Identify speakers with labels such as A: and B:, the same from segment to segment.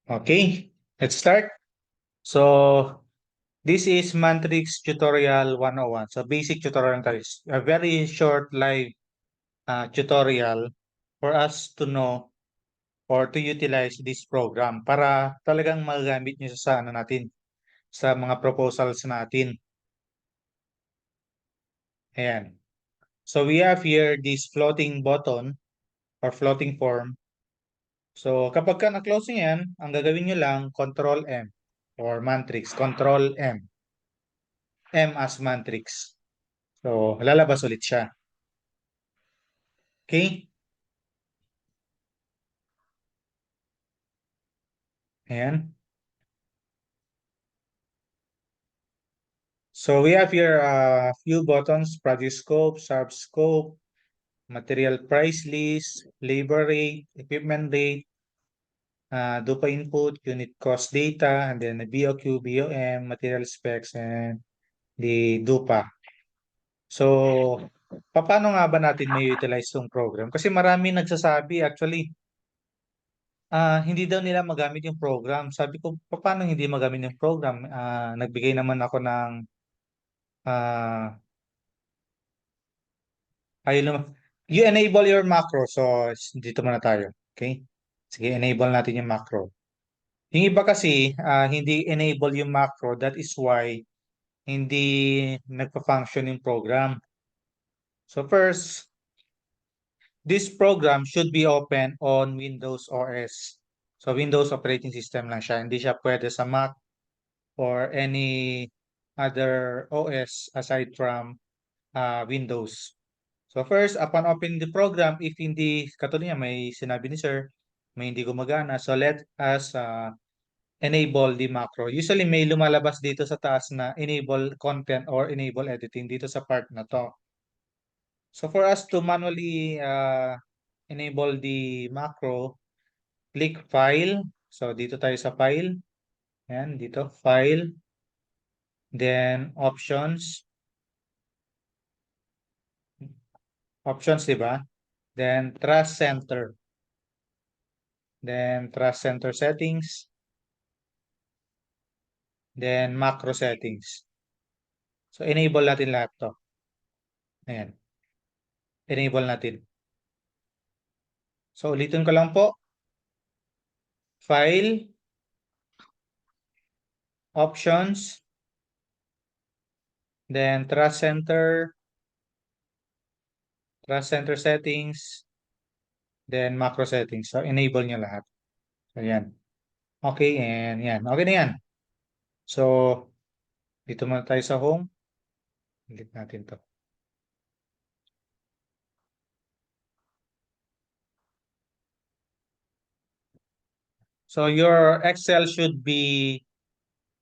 A: Okay, let's start. So, this is Mantrix Tutorial 101. So, basic tutorial tayo. A very short live tutorial for us to know or to utilize this program para talagang magagamit nyo sa ano natin, sa mga proposals natin. Ayan. So, we have here this floating button or floating form. So, kapag ka na-close nyo yan, ang gagawin nyo lang, Control M or Mantrix, Control M. M as Mantrix. So, lalabas ulit siya. Okay? Ayan. So, we have here a few buttons, project scope, sub scope, material price list, labor rate, equipment rate, DUPA input, unit cost data, and then the BOQ, BOM, material specs, and the DUPA. So, paano nga ba natin may utilize itong program? Kasi marami nagsasabi actually, hindi daw nila magamit yung program. Sabi ko, paano hindi magamit yung program? Nagbigay naman ako ng ayun naman. You enable your macro. So, dito muna tayo. Okay? Sige, enable natin yung macro. Yung iba kasi, hindi enable yung macro. That is why hindi nagpa-function yung program. So, first, this program should be open on Windows OS. So, Windows operating system lang siya. Hindi siya pwede sa Mac or any other OS aside from Windows. So first, upon opening the program, if hindi, katulad niya, may sinabi ni sir, may hindi gumagana. So let us enable the macro. Usually may lumalabas dito sa taas na enable content or enable editing dito sa part na to. So for us to manually enable the macro, click File. So dito tayo sa File. Yan, dito, File. Then Options. Options, di ba? Then Trust Center. Then Trust Center Settings. Then macro settings. So enable natin lahat to. Ayan. Enable natin. So ulitin ko lang po. File, options, then trust center settings, then macro settings. So enable nyo lahat. So yan. Okay, and yan. Okay na yan. So dito muna tayo sa home. Delete natin to. So your Excel should be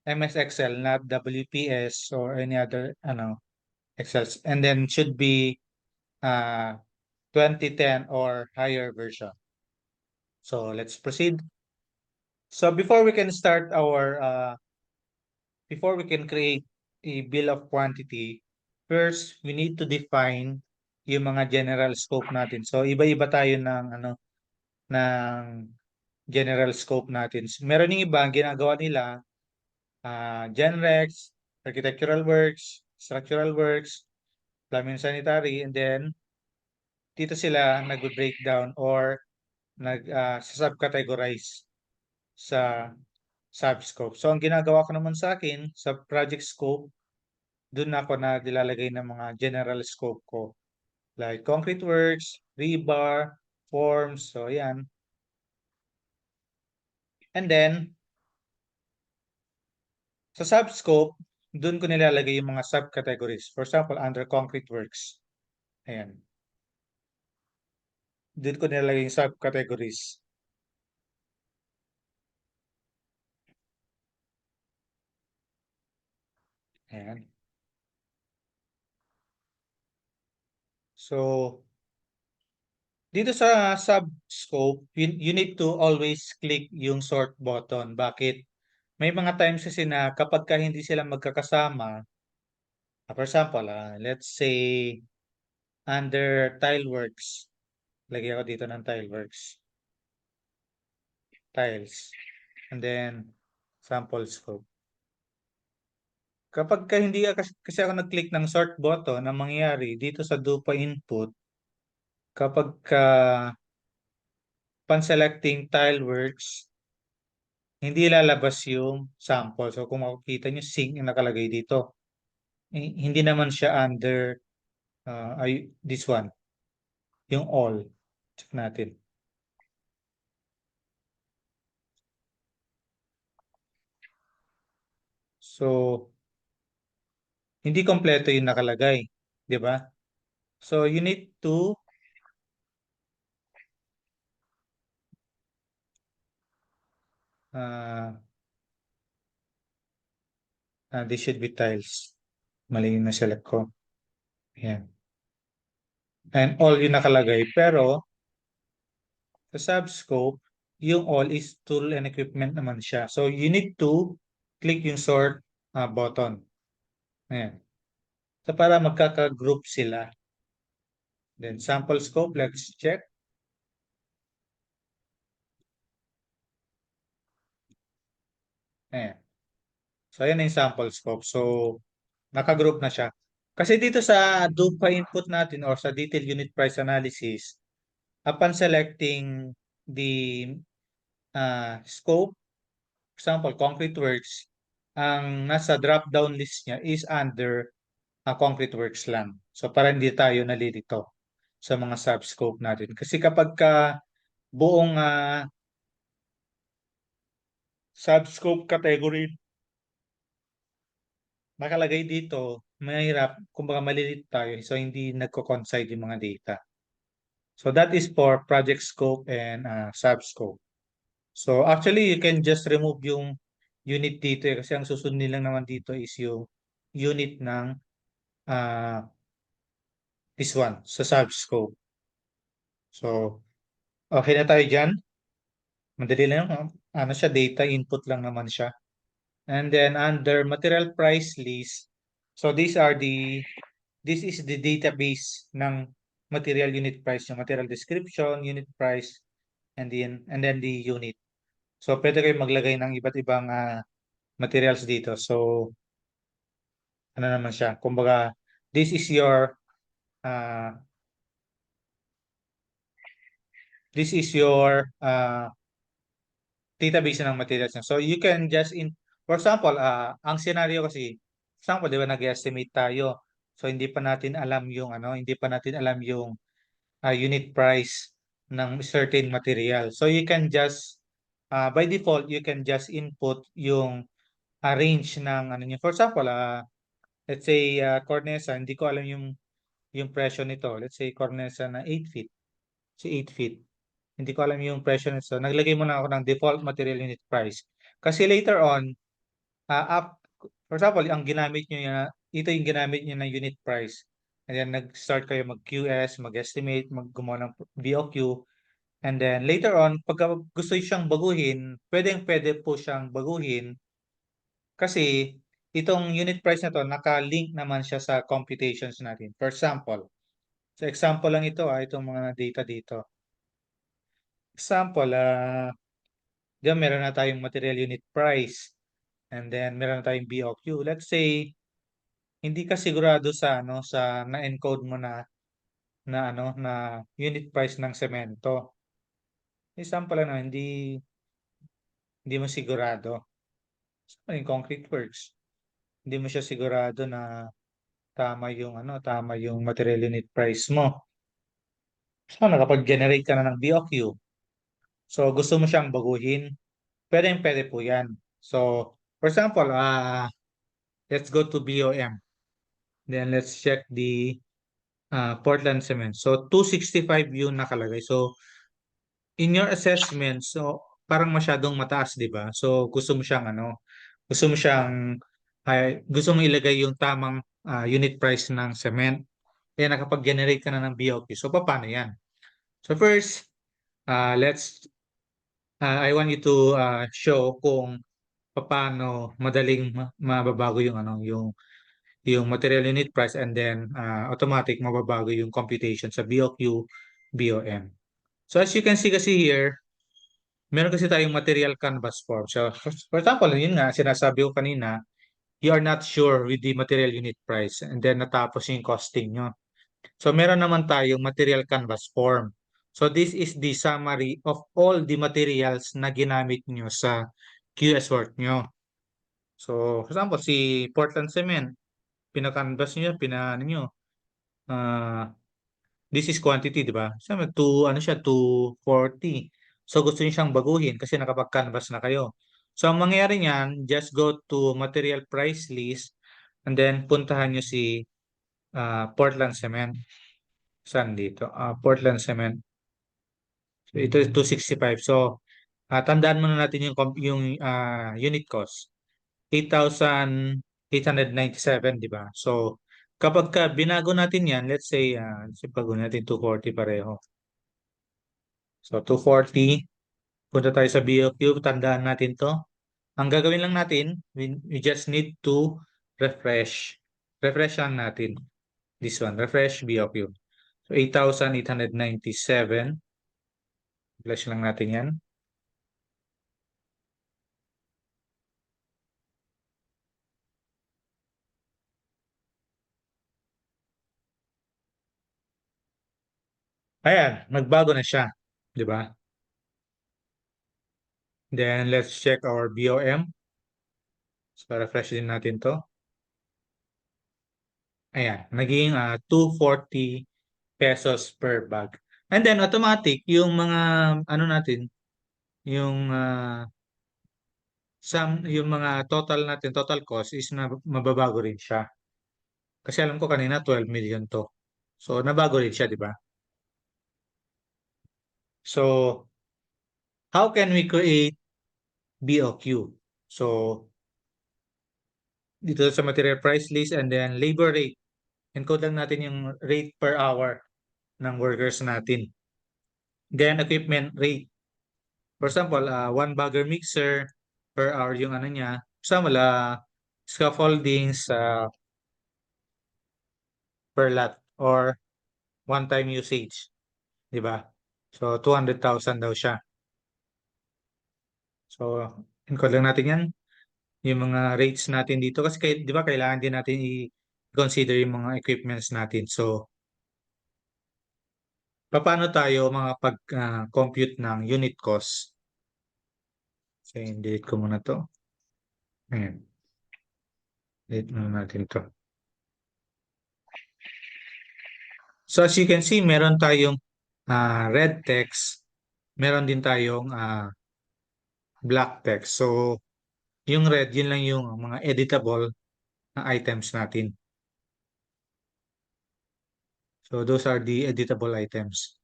A: MS Excel, not WPS or any other Excels. And then should be 2010 or higher version. So let's proceed. So before we can start before we can create a bill of quantity, first we need to define yung mga general scope natin. So iba-iba tayo ng general scope natin. Meron yung iba, ang ginagawa nila, Genrex, architectural works, structural works, plumbing sanitary, and then dito sila nag-breakdown or subcategorize sa subscope. So, ang ginagawa ko naman sa akin, sa project scope, dun ako na nilalagay ng mga general scope ko. Like concrete works, rebar, forms, so yan. And then, sa subscope, dun ko nilalagay yung mga subcategories. For example, under concrete works. Ayan. Dun ko nilalagay yung subcategories. Ayan. So, dito sa sub-scope, you need to always click yung sort button. Bakit? May mga times kasi na kapag ka hindi sila magkakasama, for example, let's say under Tileworks, lagyan ko dito ng Tileworks. Tiles. and then sample scope. Kapag hindi kasi ako nag-click ng sort button, ang mangyayari dito sa DUPA input, kapag pan-selecting Tileworks, hindi lalabas yung sample. So kung makikita nyo, sync yung nakalagay dito. Hindi naman siya under this one, yung all. Check natin. So, hindi kompleto yung nakalagay. Di ba? So, you need to this should be tiles. Mali yung na-select ko. Ayan. And all yung nakalagay. Pero, sa subscope, yung all is tool and equipment naman siya. So, you need to click yung sort button. Ayan. So, para magkaka-group sila. Then, sample scope, let's check. Ayan. So, ayan na yung sample scope. So, naka-group na siya. Kasi dito sa DUPA input natin or sa detailed unit price analysis, upon selecting the scope, for example, concrete works, ang nasa drop-down list niya is under concrete works lang. So, para hindi tayo nalilito sa mga sub-scope natin. Kasi kapag buong sub-scope category nakalagay dito, mahirap, kumbaga malilito tayo. So, hindi nagko-coincide yung mga data. So, that is for project scope and sub-scope. So, actually, you can just remove yung unit dito kasi ang susunod nilang naman dito is yung unit ng uh, this one, sa sub-scope. So, okay na tayo dyan. Madali lang. Ano siya, data input lang naman siya. And then under material price list, so this is the database ng material unit price, yung material description, unit price, and then the unit. So pwede kayo maglagay ng iba't ibang materials dito. So ano naman siya? Kumbaga, this is your uh, database ng materials niya. So you can just for example, ang scenario kasi, for example, di ba nag-estimate tayo. So hindi pa natin alam yung hindi pa natin alam yung unit price ng certain material. So you can just by default you can just input yung range ng ano niya. For example, let's say cornesa, hindi ko alam yung presyo nito. Let's say cornesa na 8 feet. So 8 feet. Hindi ko alam yung presyo nito. So, naglagay muna ako ng default material unit price. Kasi later on, for example, ang ginamit nyo yan, ito yung ginamit nyo na unit price. And then nag-start kayo mag-QS, mag-estimate, gumawa ng BOQ. And then later on, pag gusto siyang baguhin, pwede po siyang baguhin kasi itong unit price na to, naka-link naman siya sa computations natin. For example, so example lang ito, itong mga data dito. Example, diyan meron na tayong material unit price and then meron na tayong BOQ. Let's say hindi ka sigurado sa na-encode mo na unit price ng semento. Example lang hindi mo sigurado. So, yung concrete works, hindi mo siya sigurado na tama yung material unit price mo. So, nakapag-generate ka na ng BOQ. So, gusto mo siyang baguhin, pwede po yan. So, for example, let's go to BOM. Then let's check the Portland Cement. So 265 yung nakalagay. So in your assessment, so parang masyadong mataas, 'di ba? So gusto mo siyang gusto mo ilagay yung tamang unit price ng cement. Kaya nakapag-generate ka na ng BOQ. So paano 'yan? So first, I want you to show kung paano madaling mababago yung material unit price and then automatic mababago yung computation sa BOQ, BOM. So as you can see kasi here, Meron kasi tayong material canvas form. So, for example, yun nga, sinasabi ko kanina, you are not sure with the material unit price and then natapos yung costing nyo. So, meron naman tayong material canvas form. So, this is the summary of all the materials na ginamit nyo sa QS work nyo. So, for example, si Portland Cement, pinakanvas nyo, ano nyo, ah, this is quantity, di ba? Sabi, ano siya, 240. So, gusto niyo siyang baguhin kasi nakapag-canvas na kayo. So, ang mangyayari niyan, just go to material price list and then puntahan niyo si Portland Cement. Saan dito? Portland Cement. So, ito is 265. So, tandaan muna natin yung unit cost. 8,897, di ba? So, kapag binago natin yan, let's say, bago natin 240 pareho. So, 240, punta tayo sa BOQ, tandaan natin to. Ang gagawin lang natin, we just need to refresh. Refresh lang natin. This one, refresh BOQ. So, 8,897. Refresh lang natin yan. Ayan, nagbago na siya. Di ba? Then, let's check our BOM. So, refresh din natin to. Ayan, naging 240 pesos per bag. And then automatic, yung mga ano natin, yung yung mga total natin, total cost is na mababago rin siya. Kasi alam ko kanina 12 million to. So nabago rin siya, di ba? So how can we create BOQ? So dito sa material price list and then labor rate. Encode lang natin yung rate per hour ng workers natin. Then equipment rate. For example, one bagger mixer per hour yung ano niya. Sa mala scaffoldings per lot or one time usage, di ba? So 200,000 daw siya. So encode lang natin yan, yung mga rates natin dito kasi di ba kailangan din natin i-consider yung mga equipments natin. So paano tayo mga pag-compute ng unit cost? So delete ko muna to. Ayan. Delete muna natin to. So as you can see, meron tayong red text, meron din tayong black text. So yung red, yun lang yung mga editable na items natin. So those are the editable items.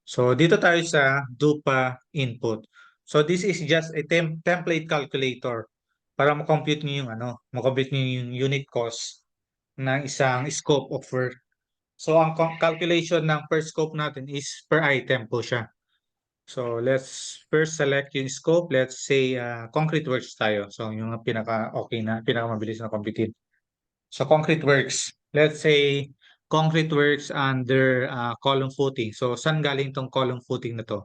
A: So dito tayo sa DUPA input. So this is just a template calculator para ma-compute niyo yung ma-compute niyo yung unit cost ng isang scope of work. So ang calculation ng per scope natin is per item po siya. So let's first select yung scope. Let's say concrete works tayo. So yung pinaka-okay na, pinaka-mabilis na computein. So concrete works. Let's say concrete works under column footing. So saan galing tong column footing na to?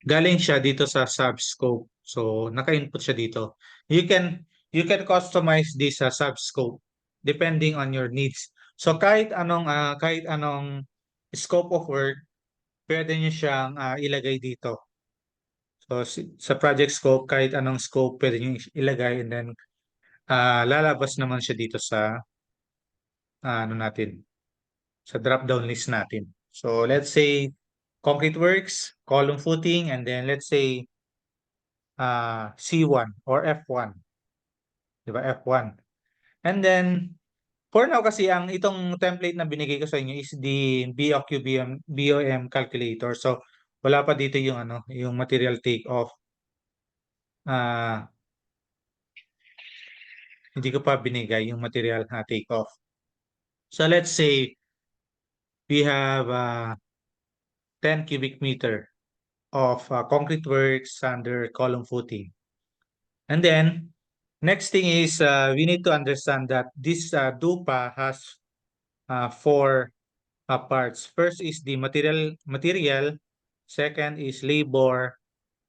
A: Galing siya dito sa subscope. So naka-input siya dito. You can customize this sa subscope depending on your needs. So kahit anong scope of work, pwede niyo siyang ilagay dito. So sa project scope, kahit anong scope pwede niyo ilagay and then lalabas naman siya dito sa ano natin, sa drop-down list natin. So let's say concrete works, column footing, and then let's say C1 or F1. Di ba? F1. And then, for now kasi itong template na binigay ko sa inyo is the BOM calculator. So, wala pa dito yung yung material take off. Hindi ko pa binigay yung material na take off. So, let's say we have 10 cubic meter of concrete works under column footing. And then, next thing is we need to understand that this DUPA has four parts. First is the material, second is labor,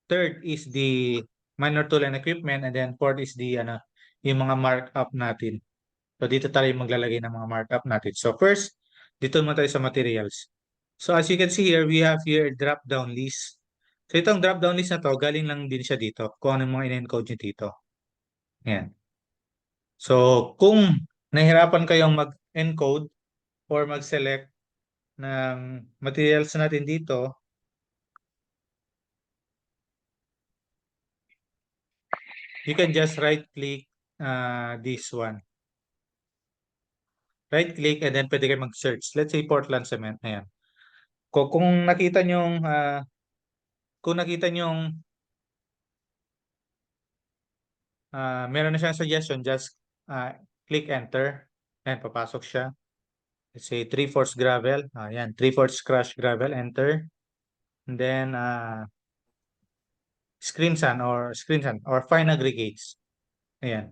A: third is the minor tool and equipment, and then fourth is the yung mga markup natin. So dito tayo maglalagay ng mga markup natin. So first, dito muna tayo sa materials. So as you can see here, we have here a drop-down list. So itong drop-down list na to, galing lang din siya dito, kung anong mga in-encode nyo dito. Yan. So kung nahirapan kayong mag-encode or mag-select ng materials natin dito, you can just right-click this one. Right-click and then pwede kayo mag-search. Let's say Portland Cement. Ayan. Kung nakita nyo meron na siyang suggestion, just click enter and papasok siya. Let's say 3/4 gravel. Ayan, 3/4 crushed gravel, enter. And then screen sand or fine aggregates. Ayan.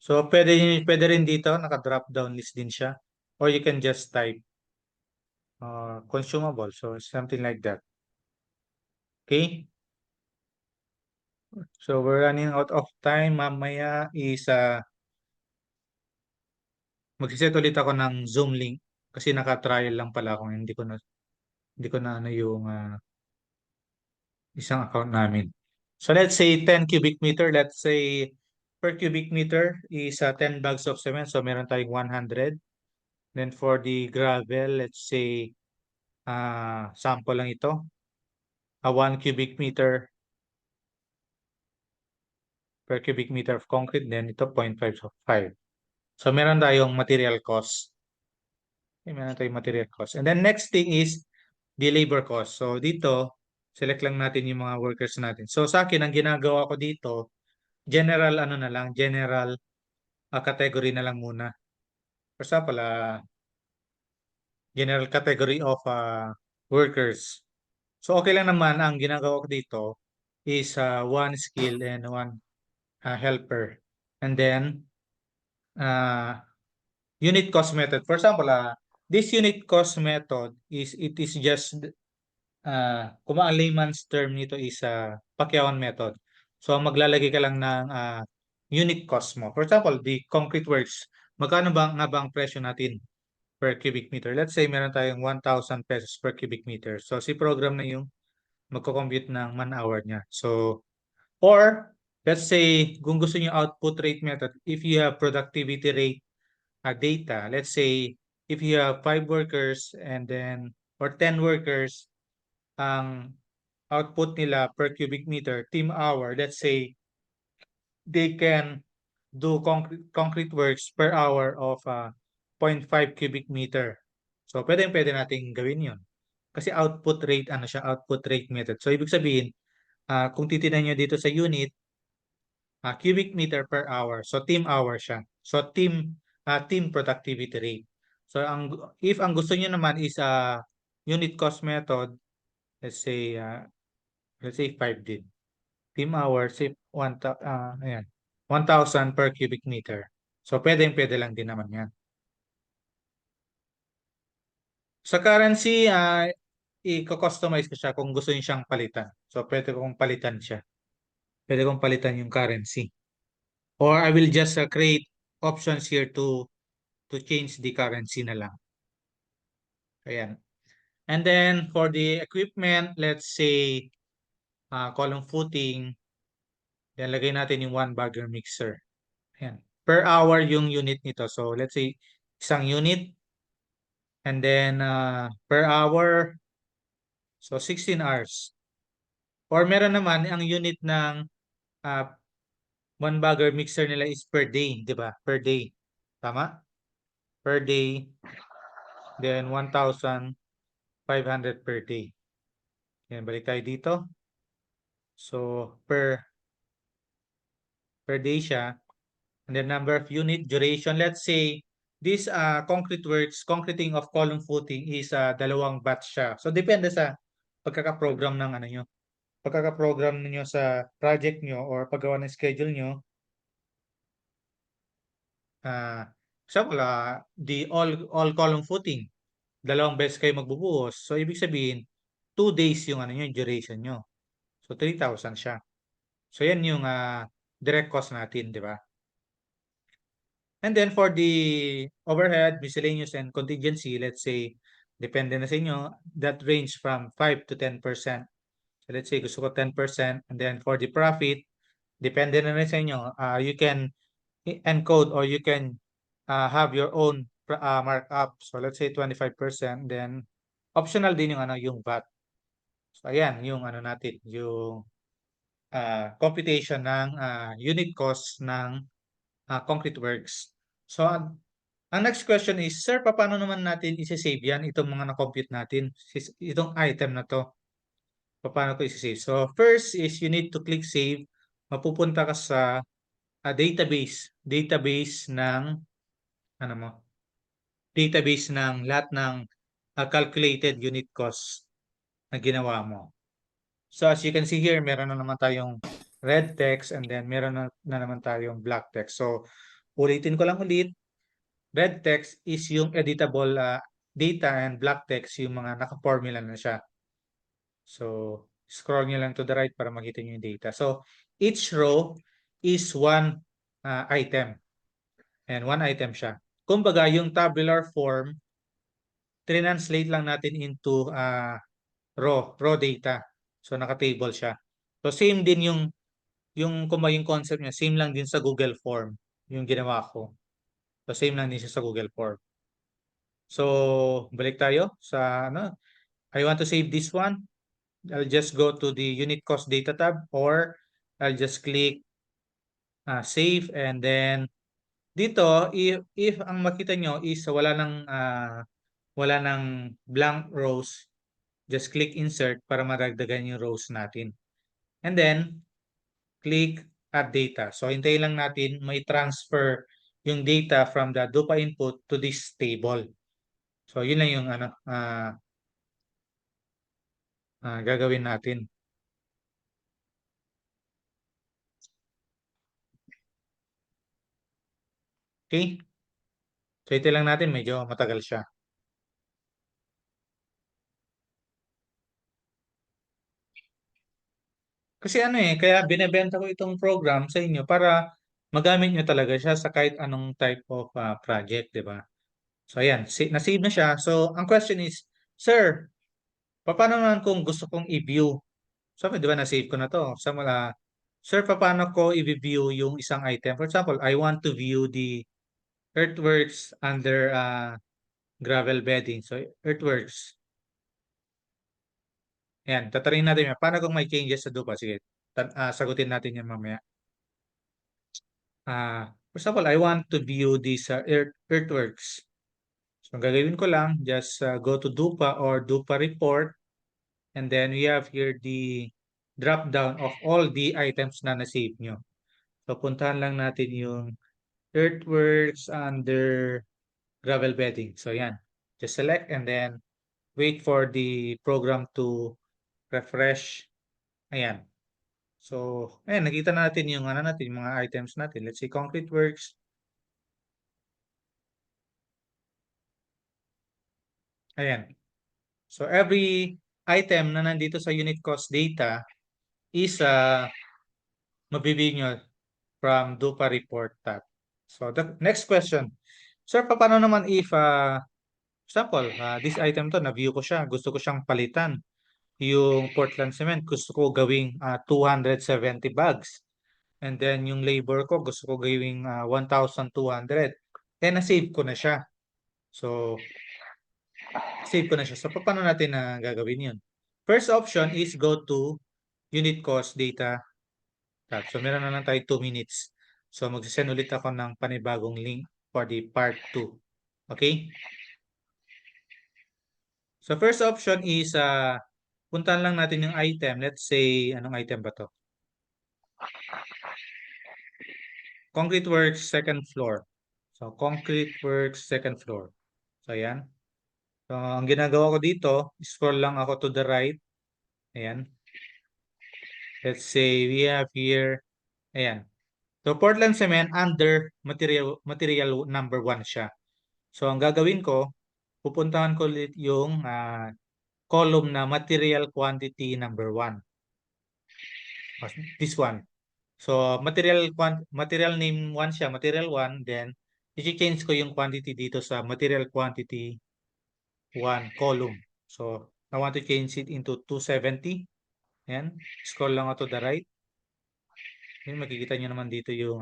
A: So pwede rin dito, naka-drop down list din siya. Or you can just type consumable. So something like that. Okay? So we're running out of time. Mamaya is mag-set ulit ako ng Zoom link kasi naka-trial lang pala ako. Hindi ko na ano yung isang account namin. So let's say 10 cubic meter. Let's say per cubic meter is 10 bags of cement. So meron tayong 100. Then for the gravel, let's say sample lang ito. 1 cubic meter per cubic meter of concrete. Then ito 0.5 of 5. So meron tayong material cost. Okay, meron tayong material cost. And then next thing is the labor cost. So dito, select lang natin yung mga workers natin. So sa akin, ang ginagawa ko dito, general general category na lang muna. For example, general category of workers. So okay lang naman, ang ginagawa ko dito is one skill and one helper. And then, unit cost method. For example, this unit cost method it is just kung ang layman's term nito is Pacquiaoan method. So maglalagay ka lang ng unit cost mo. For example, the concrete works, magkano ba ang presyo natin per cubic meter? Let's say meron tayong 1,000 pesos per cubic meter. So si program na yung magko-compute ng man hour niya. So or let's say kung gusto niyo output rate method, if you have productivity rate data, let's say if you have 5 workers and then or 10 workers, ang output nila per cubic meter, team hour, let's say they can do concrete works per hour of 0.5 cubic meter. So pwede nating gawin 'yon. Kasi output rate siya, output rate method. So ibig sabihin, kung titingnan niyo dito sa unit, cubic meter per hour. So team hour siya. So team productivity rate. So if ang gusto niyo naman is unit cost method, let's say 5 din. Team hour, say 1,000 per cubic meter. So pwede lang din naman 'yan. Sa currency, i-customize ko siya kung gusto niyo siyang palitan. So pwede kong palitan siya. Pwede kong palitan yung currency. Or I will just create options here to change the currency na lang. Ayan. And then for the equipment, let's say column footing, yan lagay natin yung 1 bagger mixer. Ayan. Per hour yung unit nito. So let's say isang unit and then per hour, so 16 hours. Or meron naman ang unit ng 1 bagger mixer nila is per day, di ba? Per day. Tama? Per day, then 1,500 per day. Yan, balik tayo dito. So, per day siya. And then number of unit, duration. Let's say, this concrete works, concreting of column footing is 2 batch siya. So, depende sa pagkakaprogram ng nyo. Pagkakaprogram niyo sa project nyo or paggawa ng schedule nyo. Example, the all column footing. 2 beses kayo magbubuhos. So, ibig sabihin, 2 days yung yung duration nyo. So, 3,000 siya. So, yan yung direct cost natin, di ba? And then for the overhead, miscellaneous, and contingency, let's say, depende na sa inyo, that range from 5 to 10%. So let's say gusto ko 10%. And then for the profit, depende na rin sa inyo. You can encode or you can have your own markup. So let's say 25%. Then optional din yung yung VAT. So ayan, yung natin, yung computation ng unit cost ng concrete works. So ang next question is, sir, paano naman natin isi-save yan, itong mga na-compute natin, itong item na to? Paano ko isi-save? So, first is you need to click save. Mapupunta ka sa database ng, ano mo, database ng lahat ng calculated unit cost na ginawa mo. So, as you can see here, meron na naman tayong red text and then meron na naman tayong black text. So, ulitin ko lang ulit. Red text is yung editable data and black text yung mga naka-formula na siya. So, scroll nyo lang to the right para makita nyo yung data. So, each row is one item. And one item siya. Kumbaga, yung tabular form, translate lang natin into raw data. So, naka-table siya. So, same din yung concept niya, same lang din sa Google Form yung ginawa ko. So, same lang din siya sa Google Form. So, balik tayo sa I want to save this one. I'll just go to the unit cost data tab or I'll just click save and then dito if ang makita nyo is wala nang blank rows, just click insert para maragdagan yung rows natin. And then click add data. So hintayin lang natin may transfer yung data from the DUPA input to this table. So yun lang yung gagawin natin. Okay? So ito lang natin, medyo matagal siya. Kasi kaya binebenta ko itong program sa inyo para magamit nyo talaga siya sa kahit anong type of project, di ba? So ayan, na-save na siya. So ang question is, sir, paano naman kung gusto kong i-view? Sabi, di ba na-save ko na to. Sa sir, paano ko i-view yung isang item? For example, I want to view the earthworks under gravel bedding. So earthworks. Ayan, tatarin natin yan. Paano kung may changes sa DUPA? Sige, sagutin natin yan mamaya. For example, I want to view these earthworks. So, ang gagawin ko lang, just go to DUPA or DUPA report. And then we have here the drop down of all the items na na-save nyo. So, puntahan lang natin yung earthworks under gravel bedding. So, yan. Just select and then wait for the program to refresh. Ayan. So, ayan, nakita natin yung natin, yung mga items natin. Let's say concrete works. Ayan. So, every item na nandito sa unit cost data is mabibigyan nyo from DUPA report tab. So, the next question. Sir, paano naman if, example, this item to, na-view ko siya, gusto ko siyang palitan. Yung Portland cement, gusto ko gawing 270 bags. And then yung labor ko, gusto ko gawing 1,200. Na-save ko na siya. So, save ko na siya. So, paano natin na gagawin yun? First option is go to unit cost data tab. So, meron na lang tayo 2 minutes. So, magsisend ulit ako ng panibagong link for the part 2. Okay? So, first option is puntahan lang natin yung item. Let's say, anong item ba to? Concrete Works second floor. So, Concrete Works second floor. So, ayan. So, ang ginagawa ko dito, scroll lang ako to the right. Ayan. Let's say we have here, ayan. So, Portland Cement under material number 1 siya. So, ang gagawin ko, pupuntahan ko ulit yung column na material quantity number 1. This one. So, material name 1 siya, material 1, then i-change ko yung quantity dito sa material quantity 1 column. So, I want to change it into 270. Yan. Scroll lang ako to the right. Yan, makikita nyo naman dito yung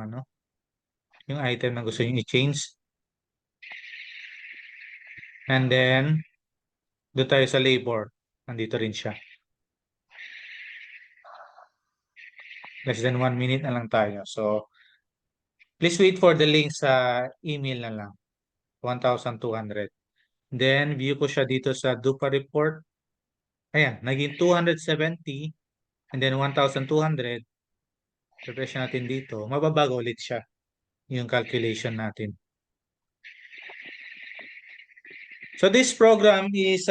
A: yung item na gusto nyo i-change. And then, doon tayo sa labor. Nandito rin siya. Less than 1 minute na lang tayo. So, please wait for the link sa email na lang. 1,200. Then, view ko siya dito sa DUPA report. Ayan, naging 270 and then 1,200. Refresh natin dito. Mababago ulit siya yung calculation natin. So, this program is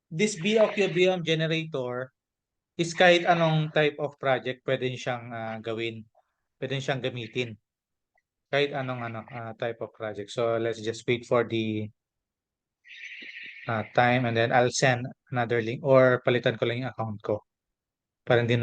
A: this BOQBM generator is kahit anong type of project pwede siyang gawin. Pwede siyang gamitin. Kahit anong type of project. So, let's just wait for the time and then I'll send another link or palitan ko lang yung account ko para hindi